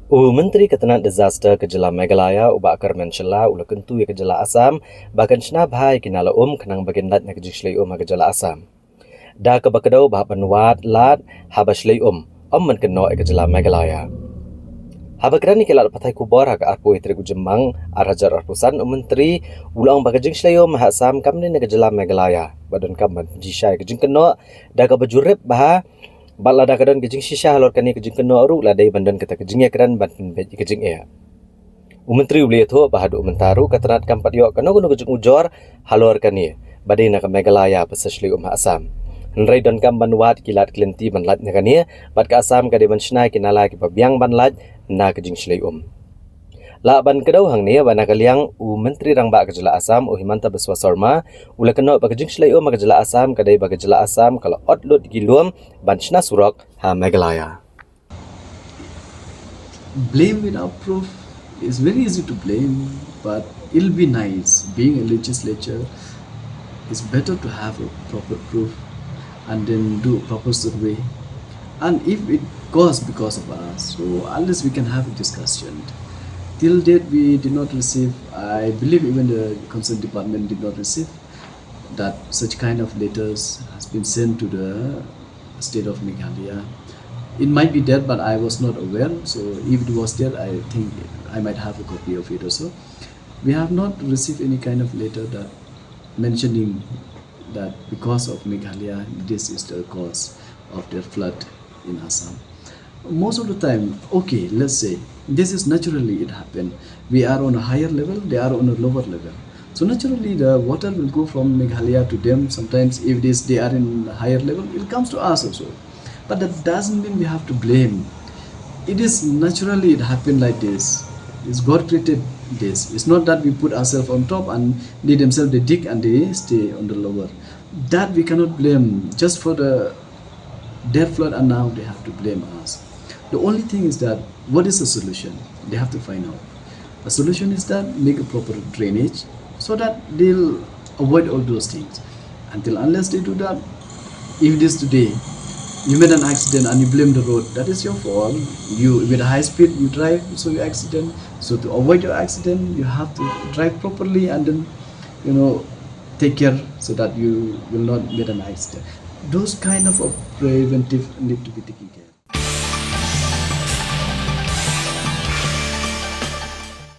Menteri Ketenaga Disaster ke Jela Meghalaya ubak Kyrmen Shylla ula kentu ke Jela Assam bahkan Shna bhai kinala kenang bagian lat nak Pynshlei ke Jela Assam. Da ke bakadau bah banwat lat Pynshlei men keno ke Jela Meghalaya. Habakran ni kelat patai kubor hak arpu itri Jemang arajar arpusan menteri ulang bagi Pynshlei Assam kamni ke Jela Meghalaya badan kam jisai ke jengkeno da ke bajurip bah Balada kadan kejing shisha halor kani kejing keno aru ladai bandan kata kejing ya kadan bandan bej kejing ya. Menteri uli itu bahadu mentaru katanat kampat yo kano kuno kejing ujor halor kani badai nak Meghalaya Pynshlei Assam. Nrai don kam banwat kilat klenti banlat nakani bat ka Assam kade ban Shna kinala ki babiang banlat na kejing Pynshlei La ban kedau hang ni ban kaliang menteri rang ba ke Jela Assam Himanta Biswa Sarma ula keno ba kejing Pynshlei ke Jela Assam kadai ba ke Jela Assam kalau outload gilum ban Shna surok ha Meghalaya. Blame without proof is very easy to blame, but it'll be nice. Being a legislature, it's better to have a proper proof and then do a proper survey. And if it goes because of us, so unless we can have a discussion. Till date, we did not receive, I believe even the concerned department did not receive that such kind of letters has been sent to the state of Meghalaya. It might be there, but I was not aware. So if it was there, I think I might have a copy of it also. We have not received any kind of letter that mentioning that because of Meghalaya, this is the cause of the flood in Assam. Most of the time, okay, let's say this is naturally it happened. We are on a higher level, they are on a lower level. So naturally the water will go from Meghalaya to them. Sometimes if they are in a higher level, it comes to us also. But that doesn't mean we have to blame. It is naturally it happened like this. It's God created this. It's not that we put ourselves on top and they themselves they dig and they stay on the lower. That we cannot blame just for the dead flood and now they have to blame us. The only thing is that what is the solution? They have to find out. The solution is that make a proper drainage so that they'll avoid all those things. Until unless they do that, if it is today, you made an accident and you blame the road, that is your fault. You with a high speed you drive, so you accident. So to avoid your accident, you have to drive properly and then take care so that you will not get an accident. Those kind of preventive need to be taken care of.